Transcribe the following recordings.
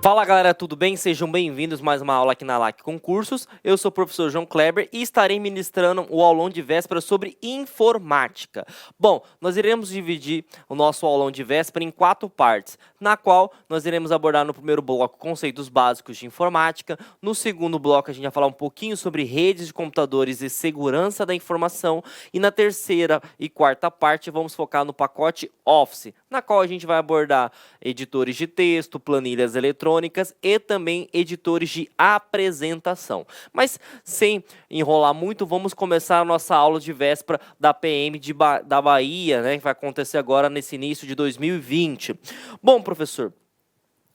Fala galera, tudo bem? Sejam bem-vindos a mais uma aula aqui na LAC Concursos. Eu sou o professor João Kleber e estarei ministrando o aulão de véspera sobre informática. Bom, nós iremos dividir o nosso aulão de véspera em 4 partes, na qual nós iremos abordar no primeiro bloco conceitos básicos de informática, no segundo bloco a gente vai falar um pouquinho sobre redes de computadores e segurança da informação, e na terceira e quarta parte vamos focar no pacote Office, na qual a gente vai abordar editores de texto, planilhas eletrônicas e também editores de apresentação. Mas sem enrolar muito, vamos começar a nossa aula de véspera da PM da Bahia, né, que vai acontecer agora nesse início de 2020. Bom, professor,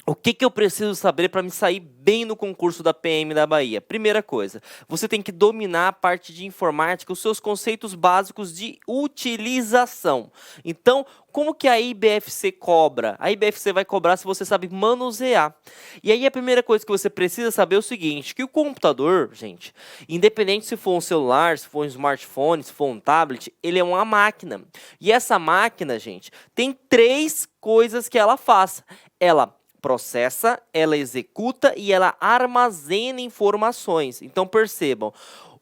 o que eu preciso saber para me sair bem no concurso da PM da Bahia? Primeira coisa, você tem que dominar a parte de informática, os seus conceitos básicos de utilização. Então, como que a IBFC cobra? A IBFC vai cobrar se você sabe manusear. E aí a primeira coisa que você precisa saber é o seguinte, que o computador, gente, independente se for um celular, se for um smartphone, se for um tablet, ele é uma máquina. E essa máquina, gente, tem 3 coisas que ela faz. Ela processa, ela executa e ela armazena informações. Então percebam,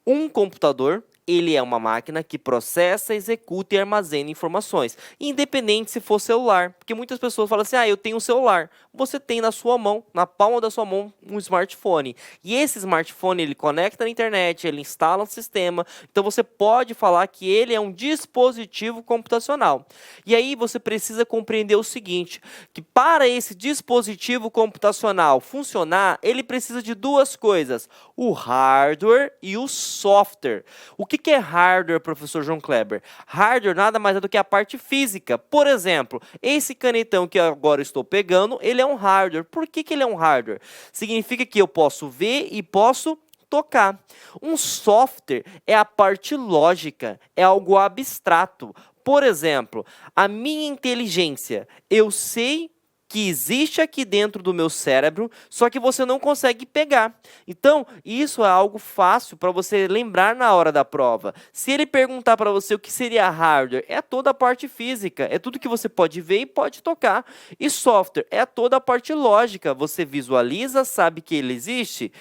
um computador, ele é uma máquina que processa, executa e armazena informações, independente se for celular, porque muitas pessoas falam assim, eu tenho um celular. Você tem na sua mão, na palma da sua mão, um smartphone. E esse smartphone, ele conecta na internet, ele instala um sistema, então você pode falar que ele é um dispositivo computacional. E aí você precisa compreender o seguinte, que para esse dispositivo computacional funcionar, ele precisa de 2 coisas, o hardware e o software. O que é hardware, professor João Kleber? Hardware nada mais é do que a parte física. Por exemplo, esse canetão que agora estou pegando, ele é um hardware. Por que ele é um hardware? Significa que eu posso ver e posso tocar. Um software é a parte lógica, é algo abstrato. Por exemplo, a minha inteligência, eu sei que existe aqui dentro do meu cérebro, só que você não consegue pegar. Então, isso é algo fácil para você lembrar na hora da prova. Se ele perguntar para você o que seria hardware, é toda a parte física, é tudo que você pode ver e pode tocar. E software é toda a parte lógica, você visualiza, sabe que ele existe,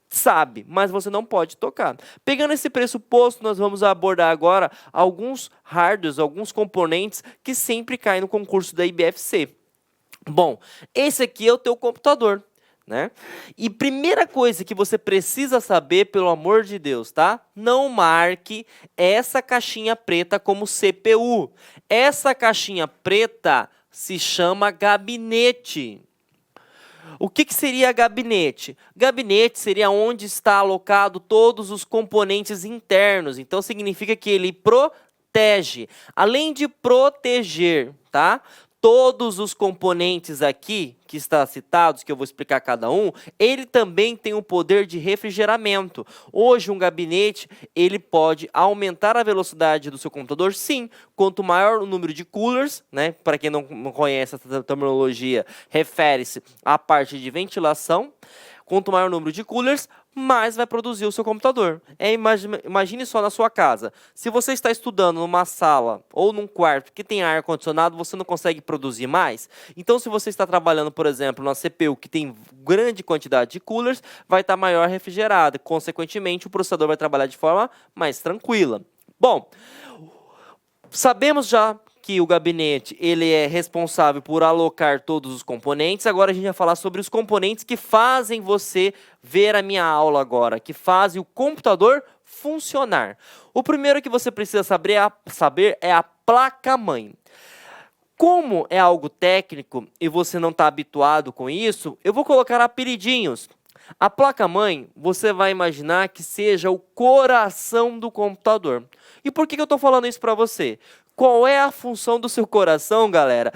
sabe, mas você não pode tocar. Pegando esse pressuposto, nós vamos abordar agora alguns hardwares, alguns componentes que sempre caem no concurso da IBFC. Bom, esse aqui é o teu computador, né? E primeira coisa que você precisa saber, pelo amor de Deus, tá? Não marque essa caixinha preta como CPU. Essa caixinha preta se chama gabinete. O que seria gabinete? Gabinete seria onde está alocado todos os componentes internos. Então, significa que ele protege. Além de proteger, tá? Todos os componentes aqui, que está citados, que eu vou explicar cada um, ele também tem o poder de refrigeramento. Hoje, um gabinete, ele pode aumentar a velocidade do seu computador? Sim. Quanto maior o número de coolers, né? Para quem não conhece essa terminologia, refere-se à parte de ventilação. Quanto maior o número de coolers, mais vai produzir o seu computador. Imagine só na sua casa. Se você está estudando numa sala ou num quarto que tem ar-condicionado, você não consegue produzir mais? Então, se você está trabalhando, por exemplo, na CPU que tem grande quantidade de coolers, vai estar maior refrigerada. Consequentemente, o processador vai trabalhar de forma mais tranquila. Bom, sabemos já que o gabinete ele é responsável por alocar todos os componentes. Agora a gente vai falar sobre os componentes que fazem você ver a minha aula agora, que fazem o computador funcionar. O primeiro que você precisa saber é a placa-mãe. Como é algo técnico e você não está habituado com isso, eu vou colocar apelidinhos. A placa-mãe, você vai imaginar que seja o coração do computador. E por que eu estou falando isso para você? Qual é a função do seu coração, galera?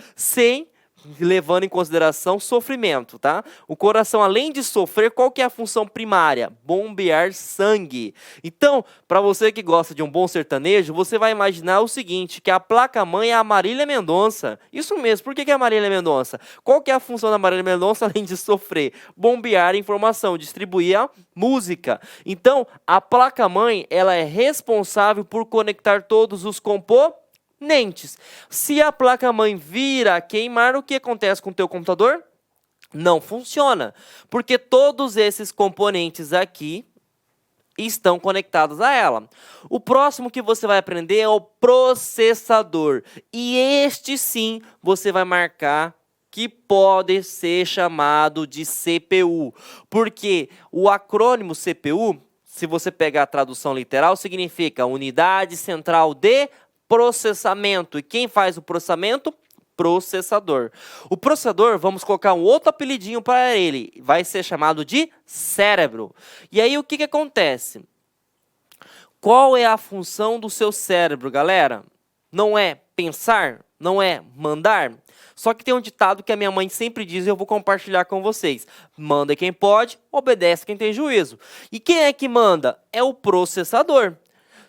Levando em consideração sofrimento, tá? O coração, além de sofrer, qual que é a função primária? Bombear sangue. Então, para você que gosta de um bom sertanejo, você vai imaginar o seguinte, que a placa-mãe é a Marília Mendonça. Isso mesmo, por que é a Marília Mendonça? Qual que é a função da Marília Mendonça, além de sofrer? Bombear informação, distribuir a música. Então, a placa-mãe, ela é responsável por conectar todos os componentes. Se a placa-mãe vir a queimar, o que acontece com o teu computador? Não funciona, porque todos esses componentes aqui estão conectados a ela. O próximo que você vai aprender é o processador. E este sim, você vai marcar que pode ser chamado de CPU. Porque o acrônimo CPU, se você pegar a tradução literal, significa Unidade Central de Processamento. E quem faz o processamento? Processador. O processador, vamos colocar um outro apelidinho para ele, vai ser chamado de cérebro. E aí o que acontece? Qual é a função do seu cérebro, galera? Não é pensar? Não é mandar? Só que tem um ditado que a minha mãe sempre diz e eu vou compartilhar com vocês. Manda quem pode, obedece quem tem juízo. E quem é que manda? É o processador.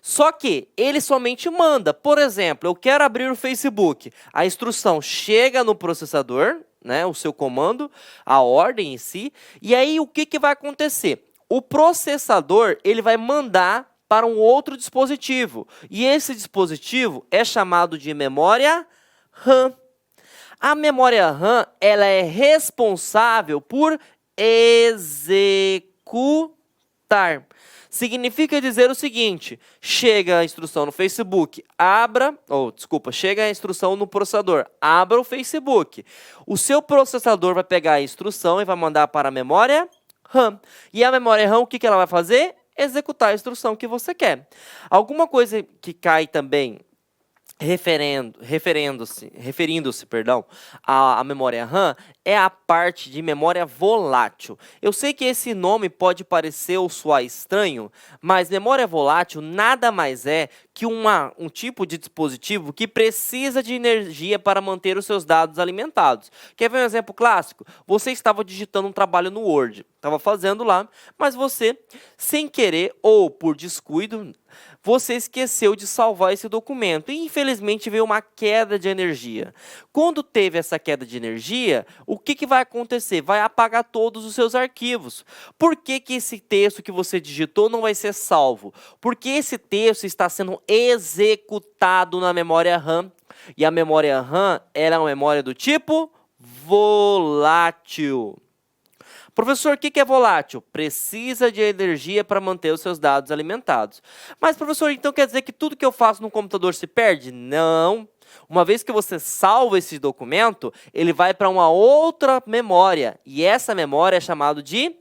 Só que ele somente manda. Por exemplo, eu quero abrir o Facebook. A instrução chega no processador, né, o seu comando, a ordem em si. E aí o que vai acontecer? O processador ele vai mandar para um outro dispositivo. E esse dispositivo é chamado de memória RAM. A memória RAM ela é responsável por executar. Significa dizer o seguinte, chega a instrução no Facebook, chega a instrução no processador, abra o Facebook. O seu processador vai pegar a instrução e vai mandar para a memória RAM. E a memória RAM, o que ela vai fazer? Executar a instrução que você quer. Alguma coisa que cai também referindo-se à memória RAM é a parte de memória volátil. Eu sei que esse nome pode parecer ou soar estranho, mas memória volátil nada mais é que um tipo de dispositivo que precisa de energia para manter os seus dados alimentados. Quer ver um exemplo clássico? Você estava digitando um trabalho no Word, estava fazendo lá, mas você, sem querer ou por descuido, você esqueceu de salvar esse documento e infelizmente veio uma queda de energia. Quando teve essa queda de energia, o que vai acontecer? Vai apagar todos os seus arquivos. Por que esse texto que você digitou não vai ser salvo? Porque esse texto está sendo executado na memória RAM. E a memória RAM ela é uma memória do tipo volátil. Professor, o que é volátil? Precisa de energia para manter os seus dados alimentados. Mas, professor, então quer dizer que tudo que eu faço no computador se perde? Não. Uma vez que você salva esse documento, ele vai para uma outra memória. E essa memória é chamada de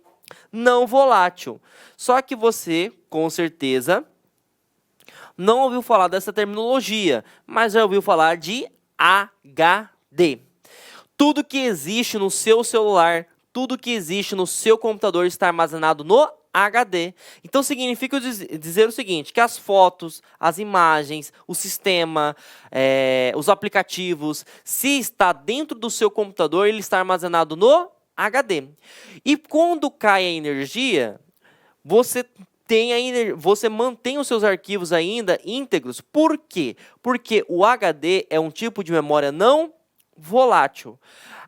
não volátil. Só que você, com certeza, não ouviu falar dessa terminologia, mas já ouviu falar de HD. Tudo que existe no seu celular, tudo que existe no seu computador está armazenado no HD. Então significa dizer o seguinte, que as fotos, as imagens, o sistema, os aplicativos, se está dentro do seu computador, ele está armazenado no HD. E quando cai a energia, você mantém os seus arquivos ainda íntegros. Por quê? Porque o HD é um tipo de memória não volátil.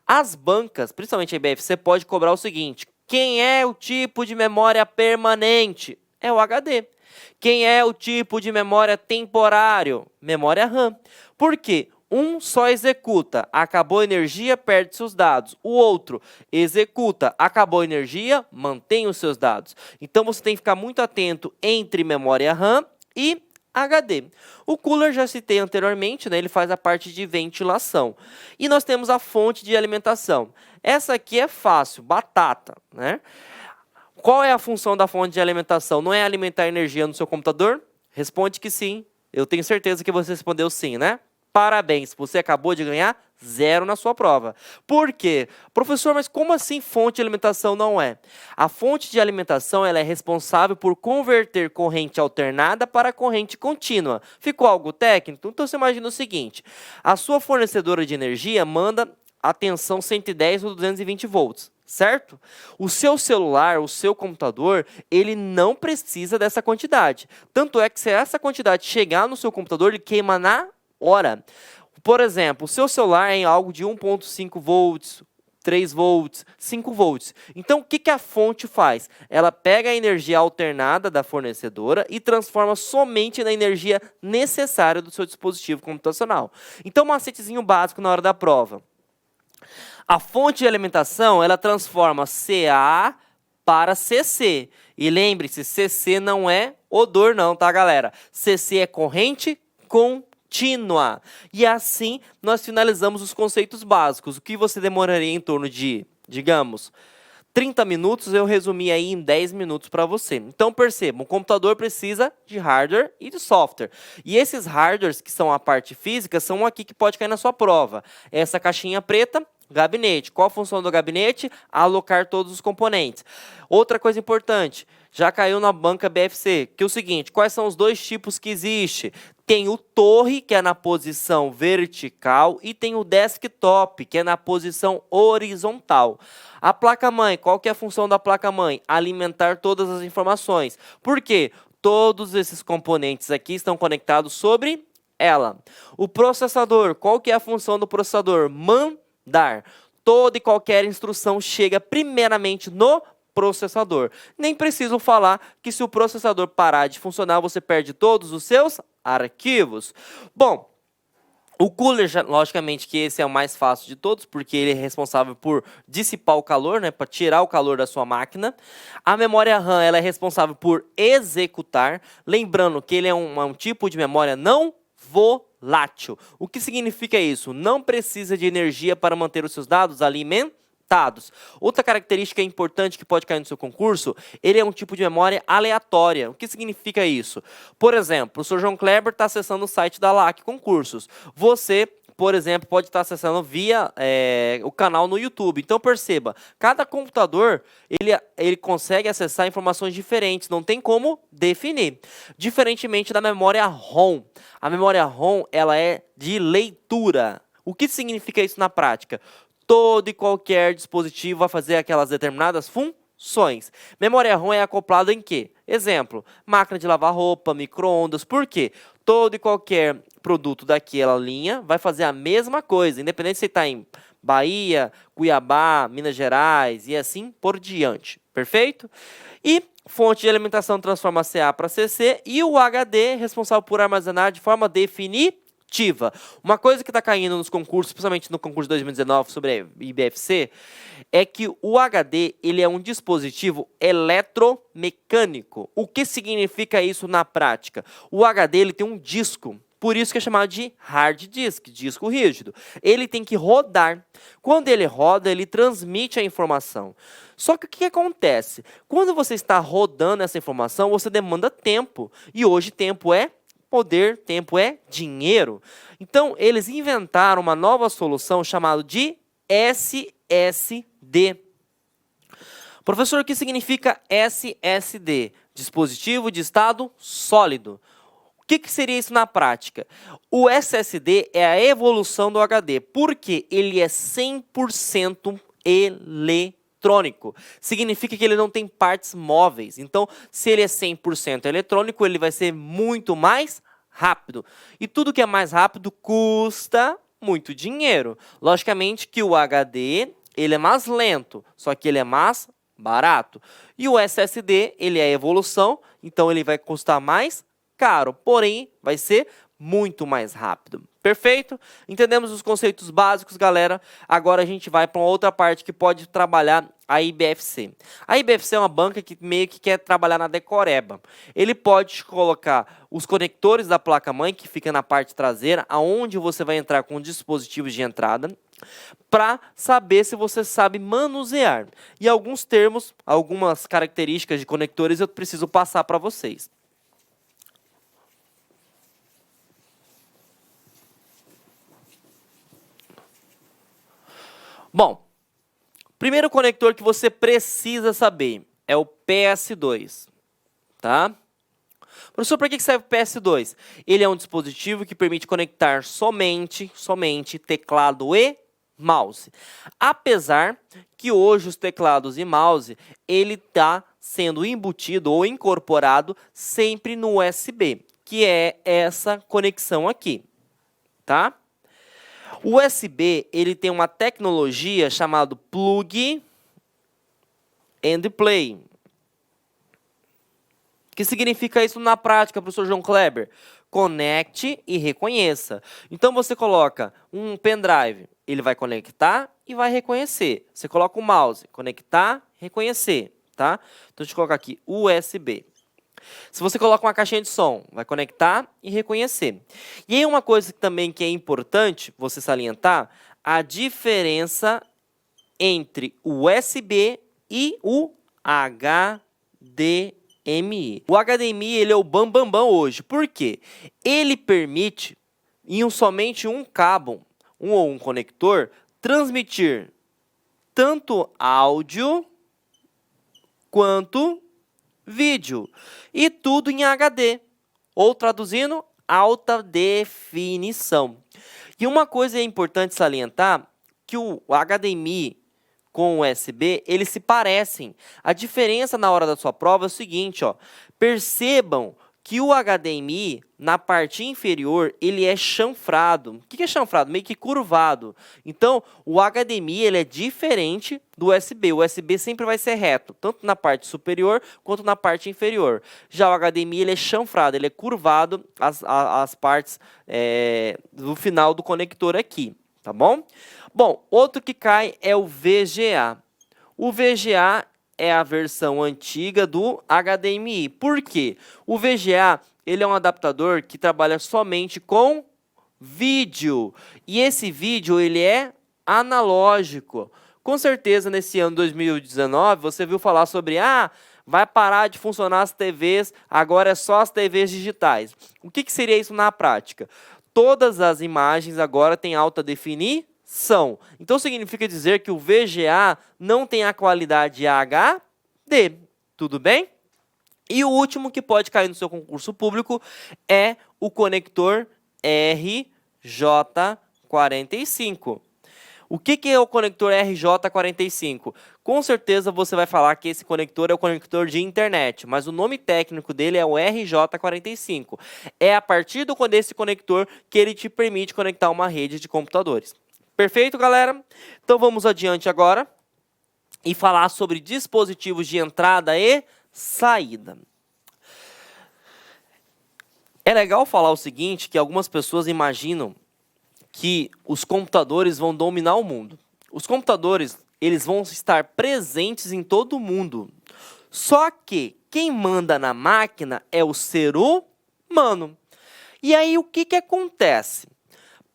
As bancas, principalmente a IBFC, pode cobrar o seguinte, quem é o tipo de memória permanente? É o HD. Quem é o tipo de memória temporário? Memória RAM. Por quê? Um só executa, acabou a energia, perde seus dados. O outro executa, acabou a energia, mantém os seus dados. Então você tem que ficar muito atento entre memória RAM e HD. O cooler já citei anteriormente, né? Ele faz a parte de ventilação. E nós temos a fonte de alimentação. Essa aqui é fácil, batata, né? Qual é a função da fonte de alimentação? Não é alimentar energia no seu computador? Responde que sim. Eu tenho certeza que você respondeu sim, né? Parabéns, você acabou de ganhar 0 na sua prova. Por quê? Professor, mas como assim fonte de alimentação não é? A fonte de alimentação ela é responsável por converter corrente alternada para corrente contínua. Ficou algo técnico? Então você imagina o seguinte, a sua fornecedora de energia manda a tensão 110 ou 220 volts. Certo? O seu celular, o seu computador, ele não precisa dessa quantidade. Tanto é que se essa quantidade chegar no seu computador, ele queima na hora. Por exemplo, o seu celular é em algo de 1.5 volts, 3 volts, 5 volts. Então, o que a fonte faz? Ela pega a energia alternada da fornecedora e transforma somente na energia necessária do seu dispositivo computacional. Então, um macetezinho básico na hora da prova. A fonte de alimentação, ela transforma Ca para Cc. E lembre-se, Cc não é odor não, tá, galera? Cc é corrente contínua. E assim, nós finalizamos os conceitos básicos. O que você demoraria em torno de, digamos, 30 minutos, eu resumi aí em 10 minutos para você. Então, perceba, um computador precisa de hardware e de software. E esses hardwares, que são a parte física, são aqui que pode cair na sua prova. Essa caixinha preta, gabinete. Qual a função do gabinete? Alocar todos os componentes. Outra coisa importante, já caiu na banca BFC, que é o seguinte, quais são os dois tipos que existe? Tem o torre, que é na posição vertical, e tem o desktop, que é na posição horizontal. A placa-mãe, qual que é a função da placa-mãe? Alimentar todas as informações. Por quê? Todos esses componentes aqui estão conectados sobre ela. O processador, qual que é a função do processador? Mandar. Toda e qualquer instrução chega primeiramente no processador. Nem preciso falar que se o processador parar de funcionar, você perde todos os seus arquivos. Bom, o cooler, logicamente que esse é o mais fácil de todos, porque ele é responsável por dissipar o calor, né, para tirar o calor da sua máquina. A memória RAM, ela é responsável por executar, lembrando que ele é um tipo de memória não volátil. O que significa isso? Não precisa de energia para manter os seus dados alimentados. Outra característica importante que pode cair no seu concurso, ele é um tipo de memória aleatória. O que significa isso? Por exemplo, o Sr. João Kleber está acessando o site da LAC Concursos. Você, por exemplo, pode estar acessando via o canal no YouTube. Então perceba, cada computador ele consegue acessar informações diferentes, não tem como definir. Diferentemente da memória ROM. A memória ROM ela é de leitura. O que significa isso na prática? Todo e qualquer dispositivo vai fazer aquelas determinadas funções. Memória ROM é acoplada em quê? Exemplo, máquina de lavar roupa, micro-ondas. Por quê? Todo e qualquer produto daquela linha vai fazer a mesma coisa, independente se está em Bahia, Cuiabá, Minas Gerais e assim por diante. Perfeito? E fonte de alimentação transforma CA para CC e o HD responsável por armazenar de forma definitiva. Uma coisa que está caindo nos concursos, principalmente no concurso de 2019 sobre a IBFC, é que o HD ele é um dispositivo eletromecânico. O que significa isso na prática? O HD ele tem um disco, por isso que é chamado de hard disk, disco rígido. Ele tem que rodar. Quando ele roda, ele transmite a informação. Só que o que acontece? Quando você está rodando essa informação, você demanda tempo. E hoje tempo é poder, tempo é dinheiro. Então, eles inventaram uma nova solução chamada de SSD. Professor, o que significa SSD? Dispositivo de estado sólido. O que seria isso na prática? O SSD é a evolução do HD, porque ele é 100% eletrônico. Significa que ele não tem partes móveis. Então, se ele é 100% eletrônico, ele vai ser muito mais rápido. E tudo que é mais rápido custa muito dinheiro. Logicamente que o HD ele é mais lento, só que ele é mais barato. E o SSD ele é a evolução, então ele vai custar mais caro, porém vai ser muito mais rápido. Perfeito? Entendemos os conceitos básicos, galera. Agora a gente vai para uma outra parte que pode trabalhar a IBFC. A IBFC é uma banca que meio que quer trabalhar na decoreba. Ele pode colocar os conectores da placa-mãe, que fica na parte traseira, aonde você vai entrar com dispositivos de entrada, para saber se você sabe manusear. E alguns termos, algumas características de conectores eu preciso passar para vocês. Bom, primeiro conector que você precisa saber é o PS2, tá? Professor, para que serve o PS2? Ele é um dispositivo que permite conectar somente teclado e mouse. Apesar que hoje os teclados e mouse, ele está sendo embutido ou incorporado sempre no USB, que é essa conexão aqui, tá? O USB, ele tem uma tecnologia chamada Plug and Play. O que significa isso na prática, professor João Kleber? Conecte e reconheça. Então, você coloca um pendrive, ele vai conectar e vai reconhecer. Você coloca o mouse, conectar, reconhecer, tá? Então, deixa eu colocar aqui, USB. Se você coloca uma caixinha de som, vai conectar e reconhecer. E aí uma coisa também que é importante você salientar, a diferença entre o USB e o HDMI. O HDMI ele é o bambambam hoje. Por quê? Ele permite, em somente um cabo, um conector, transmitir tanto áudio quanto vídeo. E tudo em HD. Ou traduzindo, alta definição. E uma coisa é importante salientar, que o HDMI com o USB, eles se parecem. A diferença na hora da sua prova é o seguinte, ó. Percebam que o HDMI, na parte inferior, ele é chanfrado. O que é chanfrado? Meio que curvado. Então, o HDMI ele é diferente do USB. O USB sempre vai ser reto, tanto na parte superior quanto na parte inferior. Já o HDMI ele é chanfrado, ele é curvado as partes do final do conector aqui, tá bom? Bom, outro que cai é o VGA. O VGA é a versão antiga do HDMI. Por quê? O VGA ele é um adaptador que trabalha somente com vídeo. E esse vídeo ele é analógico. Com certeza, nesse ano 2019, você viu falar sobre vai parar de funcionar as TVs, agora é só as TVs digitais. O que seria isso na prática? Todas as imagens agora têm alta definição. Então, significa dizer que o VGA não tem a qualidade HD. Tudo bem? E o último que pode cair no seu concurso público é o conector RJ45. O que é o conector RJ45? Com certeza você vai falar que esse conector é o conector de internet, mas o nome técnico dele é o RJ45. É a partir desse conector que ele te permite conectar uma rede de computadores. Perfeito, galera? Então vamos adiante agora e falar sobre dispositivos de entrada e saída. É legal falar o seguinte, que algumas pessoas imaginam que os computadores vão dominar o mundo. Os computadores, eles vão estar presentes em todo o mundo. Só que quem manda na máquina é o ser humano. E aí o que acontece?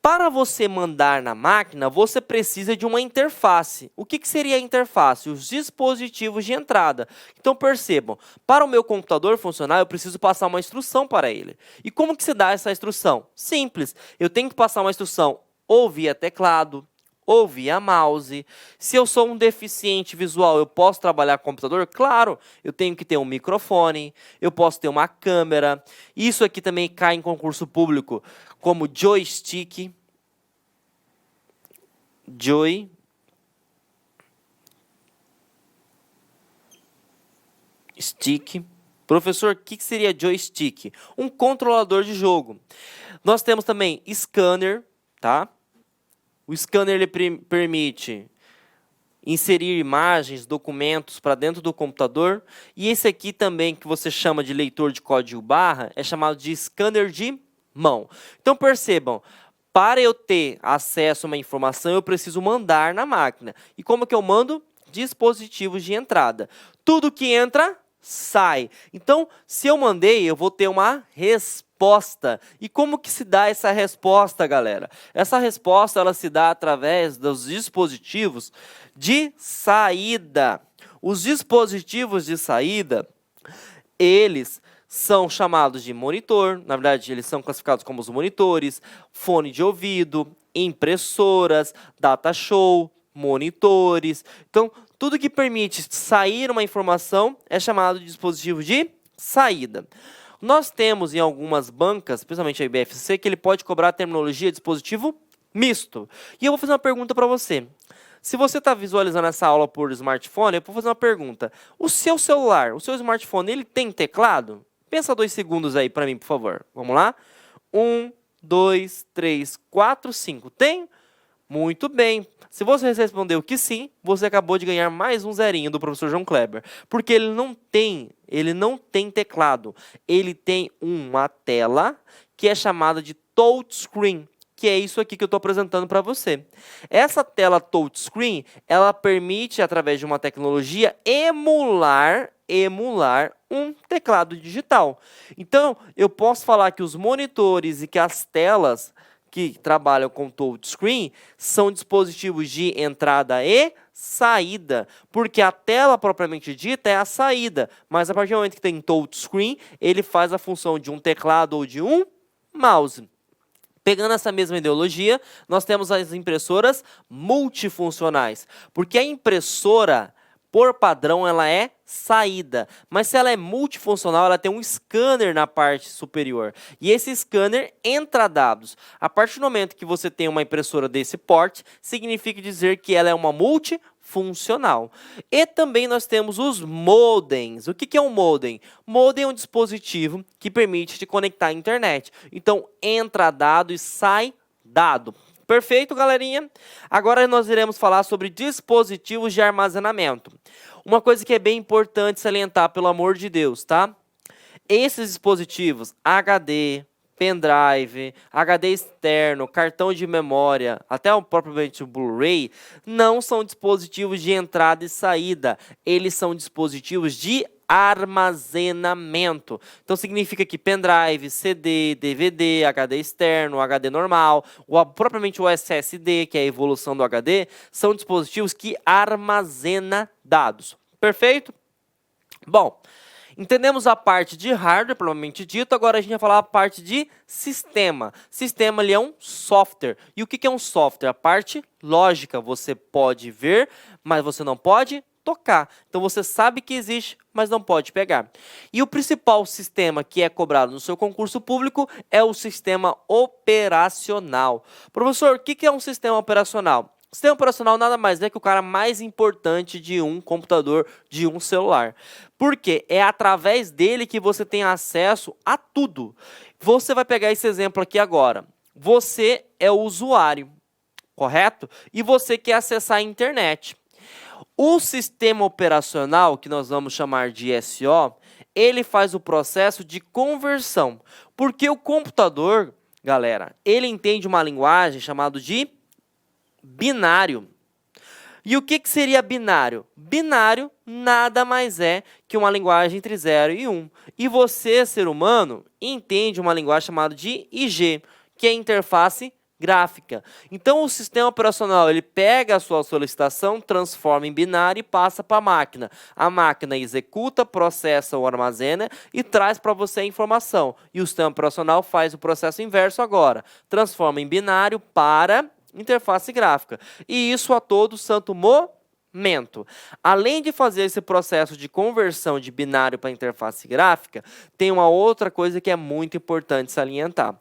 Para você mandar na máquina, você precisa de uma interface. O que seria a interface? Os dispositivos de entrada. Então percebam, para o meu computador funcionar, eu preciso passar uma instrução para ele. E como que se dá essa instrução? Simples, eu tenho que passar uma instrução ou via teclado, ou via mouse. Se eu sou um deficiente visual, eu posso trabalhar com computador? Claro, eu tenho que ter um microfone, eu posso ter uma câmera. Isso aqui também cai em concurso público como joystick. Joystick. Professor, o que seria joystick? Um controlador de jogo. Nós temos também scanner, tá? O scanner ele permite inserir imagens, documentos para dentro do computador. E esse aqui também, que você chama de leitor de código barra, é chamado de scanner de mão. Então percebam, para eu ter acesso a uma informação, eu preciso mandar na máquina. E como que eu mando? Dispositivos de entrada. Tudo que entra, sai. Então, se eu mandei, eu vou ter uma resposta. E como que se dá essa resposta, galera? Essa resposta ela se dá através dos dispositivos de saída. Os dispositivos de saída, eles são chamados de monitor, na verdade eles são classificados como os monitores, fone de ouvido, impressoras, data show, monitores. Então, tudo que permite sair uma informação é chamado de dispositivo de saída. Nós temos em algumas bancas, principalmente a IBFC, que ele pode cobrar a terminologia dispositivo misto. E eu vou fazer uma pergunta para você. Se você está visualizando essa aula por smartphone, eu vou fazer uma pergunta. O seu celular, o seu smartphone, ele tem teclado? Pensa 2 segundos aí para mim, por favor. Vamos lá? 1, 2, 3, 4, 5. Tem? Muito bem. Se você respondeu que sim, você acabou de ganhar mais um zerinho do professor João Kleber. Porque ele não tem teclado. Ele tem uma tela que é chamada de touchscreen. que é isso aqui que eu estou apresentando para você. Essa tela touchscreen, ela permite, através de uma tecnologia, emular um teclado digital. Então, eu posso falar que os monitores e que as telas que trabalham com touchscreen são dispositivos de entrada e saída, porque a tela propriamente dita é a saída, mas a partir do momento que tem touchscreen, ele faz a função de um teclado ou de um mouse. Pegando essa mesma ideologia, nós temos as impressoras multifuncionais, porque a impressora, por padrão, ela é saída, mas se ela é multifuncional, ela tem um scanner na parte superior, e esse scanner entra dados. A partir do momento que você tem uma impressora desse porte, significa dizer que ela é uma multifuncional. E também nós temos os modems. O que é um modem? Modem é um dispositivo que permite te conectar à internet. Então, entra dado e sai dado. Perfeito, galerinha? Agora nós iremos falar sobre dispositivos de armazenamento. Uma coisa que é bem importante salientar, pelo amor de Deus, tá? Esses dispositivos, HD, pendrive, HD externo, cartão de memória, até propriamente o Blu-ray, não são dispositivos de entrada e saída. Eles são dispositivos de armazenamento. Então significa que pendrive, CD, DVD, HD externo, HD normal, propriamente o SSD, que é a evolução do HD, são dispositivos que armazenam dados. Perfeito? Bom, entendemos a parte de hardware, propriamente dito, agora a gente vai falar a parte de sistema. Sistema ali é um software. E o que é um software? A parte lógica, você pode ver, mas você não pode tocar. Então você sabe que existe, mas não pode pegar. E o principal sistema que é cobrado no seu concurso público é o sistema operacional. Professor, o que é um sistema operacional? O sistema operacional nada mais é que o cara mais importante de um computador, de um celular. Porque é através dele que você tem acesso a tudo. Você vai pegar esse exemplo aqui agora. Você é o usuário, correto? E você quer acessar a internet. O sistema operacional, que nós vamos chamar de SO, ele faz o processo de conversão. Porque o computador, galera, ele entende uma linguagem chamada de binário. E o que seria binário? Binário nada mais é que uma linguagem entre 0 e 1. E você, ser humano, entende uma linguagem chamada de IG, que é interface gráfica. Então, o sistema operacional, ele pega a sua solicitação, transforma em binário e passa para a máquina. A máquina executa, processa ou armazena e traz para você a informação. E o sistema operacional faz o processo inverso agora. Transforma em binário para interface gráfica. E isso a todo santo momento. Além de fazer esse processo de conversão de binário para interface gráfica, tem uma outra coisa que é muito importante salientar.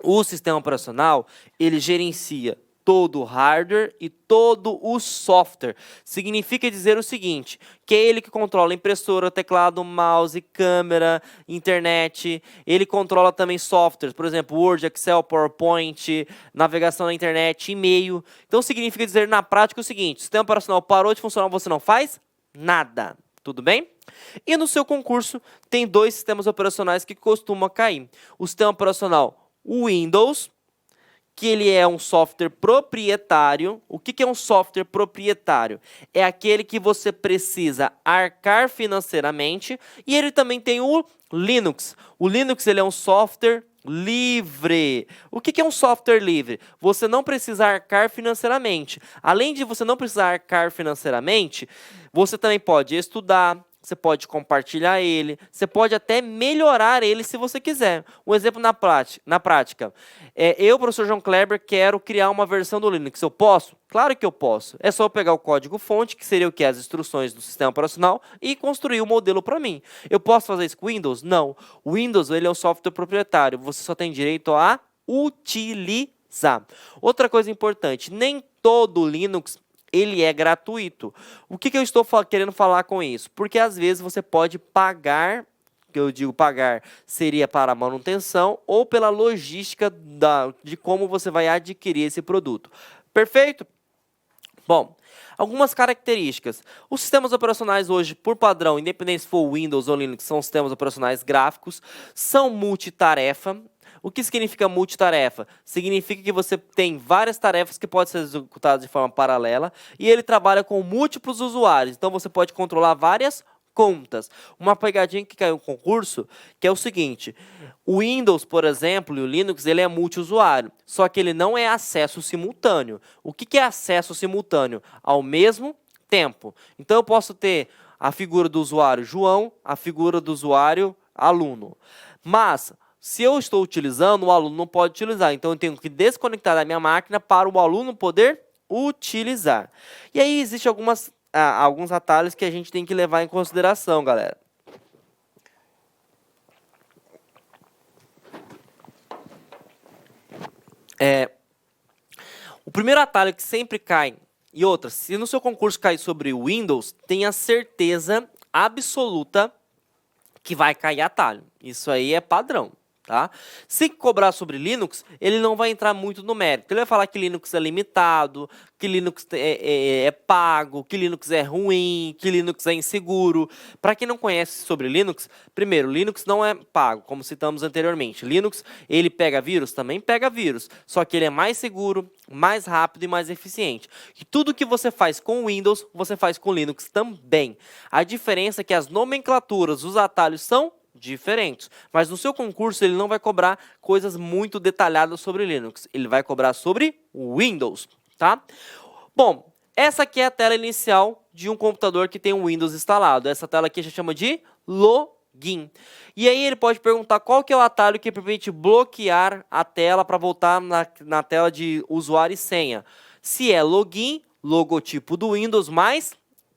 O sistema operacional, ele gerencia todo o hardware e todo o software. Significa dizer o seguinte, que é ele que controla a impressora, teclado, mouse, câmera, internet. Ele controla também softwares, por exemplo, Word, Excel, PowerPoint, navegação na internet, e-mail. Então significa dizer na prática o seguinte, o sistema operacional parou de funcionar, você não faz nada. Tudo bem? E no seu concurso tem 2 sistemas operacionais que costumam cair. O sistema operacional o Windows, que ele é um software proprietário. O que é um software proprietário? É aquele que você precisa arcar financeiramente. E ele também tem o Linux. O Linux ele é um software livre. O que é um software livre? Você não precisa arcar financeiramente. Além de você não precisar arcar financeiramente, você também pode estudar, você pode compartilhar ele, você pode até melhorar ele se você quiser. Um exemplo na prática. Eu, professor João Kleber, quero criar uma versão do Linux. Eu posso? Claro que eu posso. É só eu pegar o código-fonte, que seria o que? As instruções do sistema operacional, e construir o modelo para mim. Eu posso fazer isso com o Windows? Não. O Windows ele é um software proprietário. Você só tem direito a utilizar. Outra coisa importante, nem todo Linux ele é gratuito. O que eu estou querendo falar com isso? Porque às vezes você pode pagar, que eu digo pagar, seria para a manutenção ou pela logística de como você vai adquirir esse produto. Perfeito? Bom, algumas características. Os sistemas operacionais hoje, por padrão, independente se for Windows ou Linux, são sistemas operacionais gráficos, são multitarefa. O que significa multitarefa? Significa que você tem várias tarefas que podem ser executadas de forma paralela e ele trabalha com múltiplos usuários. Então você pode controlar várias contas. Uma pegadinha que caiu no concurso, que é o seguinte: o Windows, por exemplo, e o Linux, ele é multiusuário, só que ele não é acesso simultâneo. O que é acesso simultâneo? Ao mesmo tempo. Então eu posso ter a figura do usuário João, a figura do usuário aluno. Mas se eu estou utilizando, o aluno não pode utilizar. Então eu tenho que desconectar da minha máquina para o aluno poder utilizar. E aí existem alguns atalhos que a gente tem que levar em consideração, galera. O primeiro atalho que sempre cai, e outra, se no seu concurso cair sobre o Windows, tenha certeza absoluta que vai cair atalho. Isso aí é padrão. Tá? Se cobrar sobre Linux, ele não vai entrar muito no mérito. Ele vai falar que Linux é limitado, que Linux é pago, que Linux é ruim, que Linux é inseguro. Para quem não conhece sobre Linux, primeiro, Linux não é pago, como citamos anteriormente. Linux, ele pega vírus? Também pega vírus, só que ele é mais seguro, mais rápido e mais eficiente. E tudo que você faz com Windows, você faz com Linux também. A diferença é que as nomenclaturas, os atalhos são diferentes, mas no seu concurso ele não vai cobrar coisas muito detalhadas sobre Linux, ele vai cobrar sobre Windows, tá? Bom, essa aqui é a tela inicial de um computador que tem o Windows instalado. Essa tela aqui a gente chama de login. E aí ele pode perguntar qual que é o atalho que permite bloquear a tela para voltar na tela de usuário e senha. Se é login, logotipo do Windows mais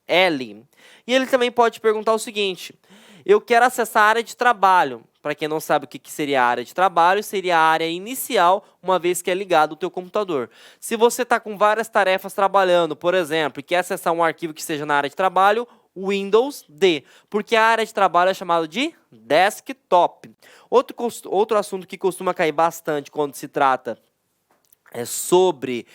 L. E ele também pode perguntar o seguinte: eu quero acessar a área de trabalho. Para quem não sabe o que seria a área de trabalho, seria a área inicial, uma vez que é ligado o teu computador. Se você está com várias tarefas trabalhando, por exemplo, e quer acessar um arquivo que seja na área de trabalho, Windows D, porque a área de trabalho é chamada de desktop. Outro assunto que costuma cair bastante quando se trata sobre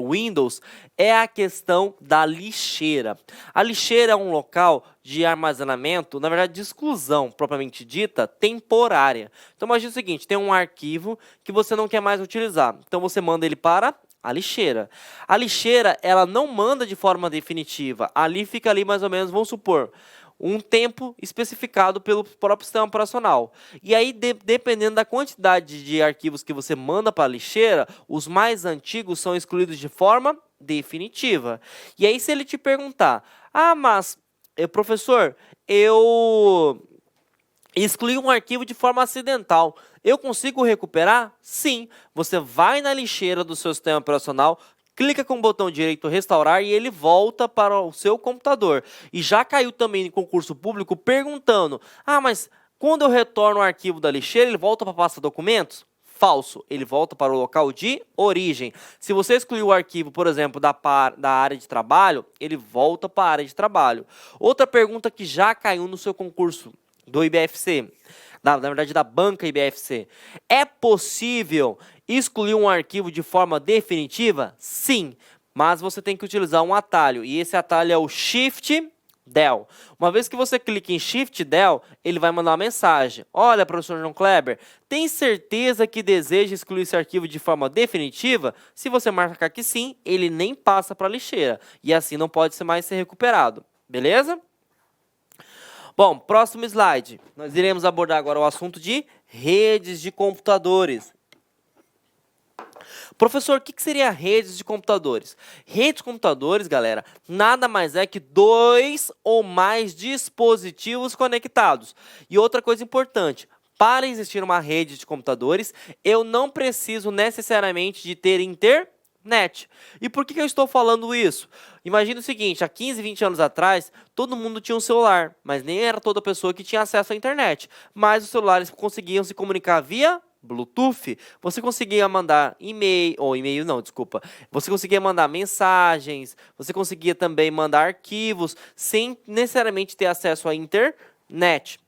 Windows é a questão da lixeira. A lixeira é um local de armazenamento, na verdade de exclusão propriamente dita, temporária. Então imagina o seguinte: tem um arquivo que você não quer mais utilizar, então você manda ele para a lixeira. A lixeira, ela não manda de forma definitiva, ali fica ali mais ou menos, vamos supor, um tempo especificado pelo próprio sistema operacional. E aí, dependendo da quantidade de arquivos que você manda para a lixeira, os mais antigos são excluídos de forma definitiva. E aí, se ele te perguntar: ah, mas, professor, eu excluí um arquivo de forma acidental, eu consigo recuperar? Sim. Você vai na lixeira do seu sistema operacional, clica com o botão direito restaurar e ele volta para o seu computador. E já caiu também em concurso público perguntando: ah, mas quando eu retorno o arquivo da lixeira, ele volta para a pasta documentos? Falso, ele volta para o local de origem. Se você excluir o arquivo, por exemplo, da área de trabalho, ele volta para a área de trabalho. Outra pergunta que já caiu no seu concurso do IBFC, na verdade da banca IBFC: é possível excluir um arquivo de forma definitiva? Sim, mas você tem que utilizar um atalho, e esse atalho é o Shift Del. Uma vez que você clica em Shift Del, ele vai mandar uma mensagem: olha, professor João Kleber, tem certeza que deseja excluir esse arquivo de forma definitiva? Se você marcar que sim, ele nem passa para a lixeira, e assim não pode mais ser recuperado, beleza? Bom, próximo slide. Nós iremos abordar agora o assunto de redes de computadores. Professor, o que seria redes de computadores? Redes de computadores, galera, nada mais é que 2 ou mais dispositivos conectados. E outra coisa importante: para existir uma rede de computadores, eu não preciso necessariamente de ter internet. E por que eu estou falando isso? Imagina o seguinte: há 15, 20 anos atrás, todo mundo tinha um celular, mas nem era toda pessoa que tinha acesso à internet. Mas os celulares conseguiam se comunicar via Bluetooth. Você conseguia mandar você conseguia mandar mensagens, você conseguia também mandar arquivos, sem necessariamente ter acesso à internet.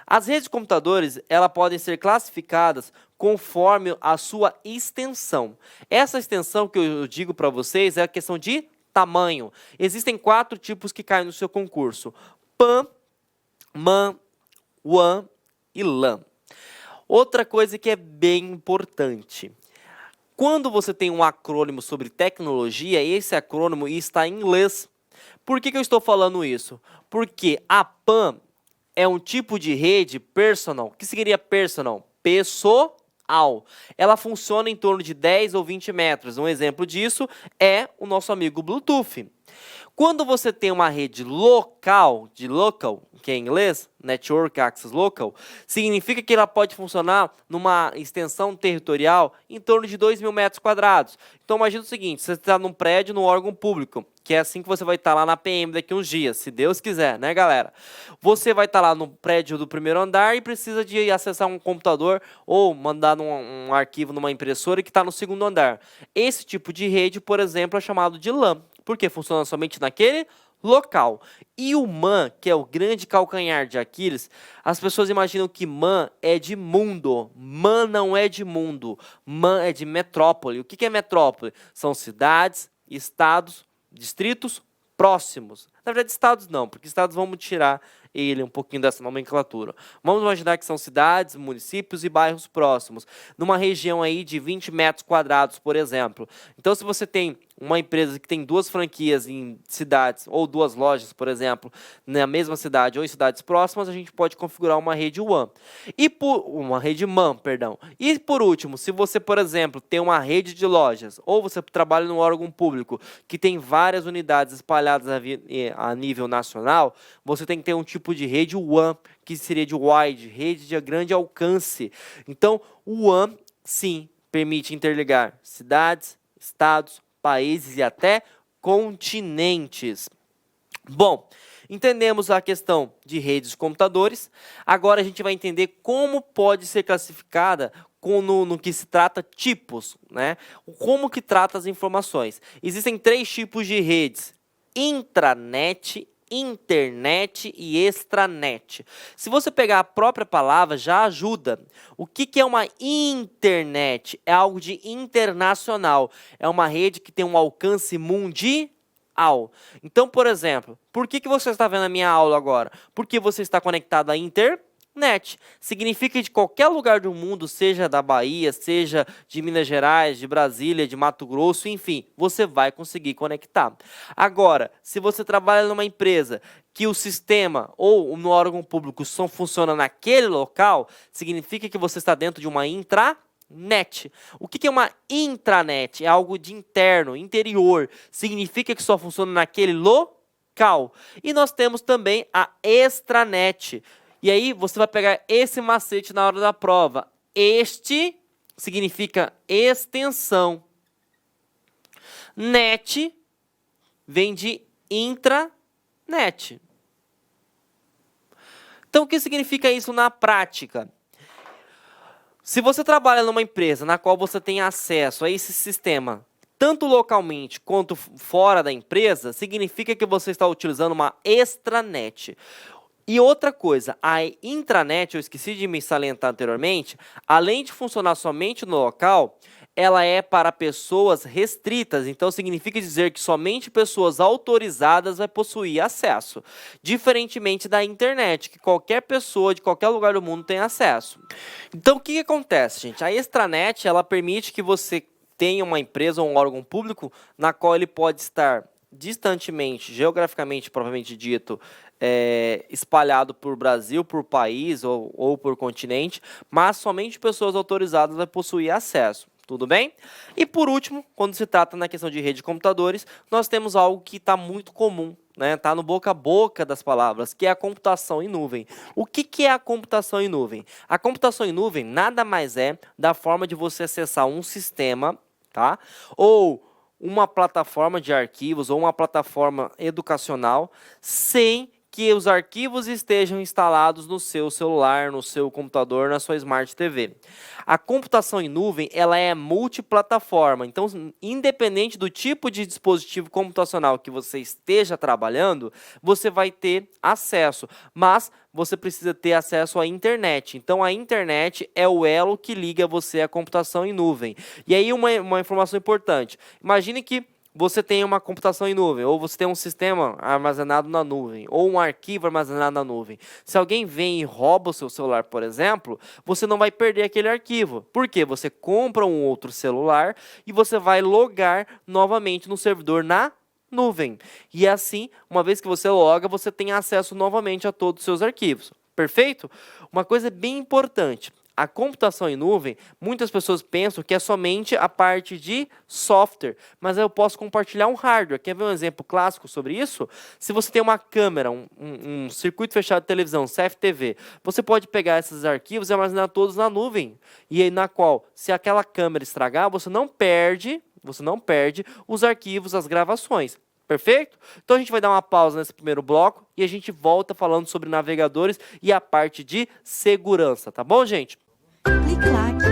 As redes de computadores, elas podem ser classificadas conforme a sua extensão. Essa extensão que eu digo para vocês é a questão de tamanho. Existem 4 tipos que caem no seu concurso: PAN, MAN, WAN e LAN. Outra coisa que é bem importante. Quando você tem um acrônimo sobre tecnologia, esse acrônimo está em inglês. Por que eu estou falando isso? Porque a PAN é um tipo de rede personal. O que seria personal? Pessoal. Ela funciona em torno de 10 ou 20 metros. Um exemplo disso é o nosso amigo Bluetooth. Quando você tem uma rede local, que é em inglês, Network Access Local, significa que ela pode funcionar numa extensão territorial em torno de 2.000 metros quadrados. Então imagina o seguinte, você está num prédio, num órgão público, que é assim que você vai estar lá na PM daqui uns dias, se Deus quiser, né, galera? Você vai estar lá no prédio do primeiro andar e precisa de acessar um computador ou mandar um arquivo numa impressora que está no segundo andar. Esse tipo de rede, por exemplo, é chamado de LAN, porque funciona somente naquele local. E o MAN, que é o grande calcanhar de Aquiles, as pessoas imaginam que MAN é de mundo. MAN não é de mundo. MAN é de metrópole. O que é metrópole? São cidades, estados, distritos próximos. Na verdade, estados não, porque estados vamos tirar ele um pouquinho dessa nomenclatura. Vamos imaginar que são cidades, municípios e bairros próximos, numa região aí de 20 metros quadrados, por exemplo. Então, se você tem uma empresa que tem 2 franquias em cidades, ou 2 lojas, por exemplo, na mesma cidade ou em cidades próximas, a gente pode configurar uma rede WAN. Uma rede MAN, perdão. E por último, se você, por exemplo, tem uma rede de lojas, ou você trabalha num órgão público que tem várias unidades espalhadas a nível nacional, você tem que ter um tipo de rede WAN, que seria de wide, rede de grande alcance. Então, o WAN, sim, permite interligar cidades, estados, países e até continentes. Bom, entendemos a questão de redes de computadores. Agora a gente vai entender como pode ser classificada no que se trata tipos, né? Como que trata as informações. Existem 3 tipos de redes: intranet, internet e extranet. Se você pegar a própria palavra, já ajuda. O que é uma internet? É algo de internacional. É uma rede que tem um alcance mundial. Então, por exemplo, por que você está vendo a minha aula agora? Porque você está conectado à internet. Significa que de qualquer lugar do mundo, seja da Bahia, seja de Minas Gerais, de Brasília, de Mato Grosso, enfim, você vai conseguir conectar. Agora, se você trabalha numa empresa que o sistema ou no órgão público só funciona naquele local, significa que você está dentro de uma intranet. O que é uma intranet? É algo de interno, interior. Significa que só funciona naquele local. E nós temos também a extranet. E aí você vai pegar esse macete na hora da prova. Este significa extensão. Net vem de intranet. Então, o que significa isso na prática? Se você trabalha numa empresa na qual você tem acesso a esse sistema, tanto localmente quanto fora da empresa, significa que você está utilizando uma extranet. E outra coisa, a intranet, eu esqueci de me salientar anteriormente, além de funcionar somente no local, ela é para pessoas restritas, então significa dizer que somente pessoas autorizadas vai possuir acesso, diferentemente da internet, que qualquer pessoa de qualquer lugar do mundo tem acesso. Então o que acontece, gente? A extranet, ela permite que você tenha uma empresa ou um órgão público na qual ele pode estar distantemente, geograficamente, provavelmente dito, espalhado por Brasil, por país ou por continente, mas somente pessoas autorizadas vão possuir acesso. Tudo bem? E por último, quando se trata na questão de rede de computadores, nós temos algo que está muito comum, né? Está no boca a boca das palavras, que é a computação em nuvem. O que é a computação em nuvem? A computação em nuvem nada mais é da forma de você acessar um sistema, tá? Ou uma plataforma de arquivos ou uma plataforma educacional sem que os arquivos estejam instalados no seu celular, no seu computador, na sua Smart TV. A computação em nuvem, ela é multiplataforma, então, independente do tipo de dispositivo computacional que você esteja trabalhando, você vai ter acesso, mas você precisa ter acesso à internet. Então, a internet é o elo que liga você à computação em nuvem. E aí, uma informação importante. Imagine que você tem uma computação em nuvem, ou você tem um sistema armazenado na nuvem, ou um arquivo armazenado na nuvem. Se alguém vem e rouba o seu celular, por exemplo, você não vai perder aquele arquivo. Por quê? Você compra um outro celular e você vai logar novamente no servidor na nuvem. E assim, uma vez que você loga, você tem acesso novamente a todos os seus arquivos. Perfeito? Uma coisa bem importante. A computação em nuvem, muitas pessoas pensam que é somente a parte de software, mas eu posso compartilhar um hardware. Quer ver um exemplo clássico sobre isso? Se você tem uma câmera, um circuito fechado de televisão, CFTV, você pode pegar esses arquivos e armazenar todos na nuvem. E aí, na qual, se aquela câmera estragar, você não perde os arquivos, as gravações. Perfeito? Então a gente vai dar uma pausa nesse primeiro bloco e a gente volta falando sobre navegadores e a parte de segurança, tá bom, gente? Clique like.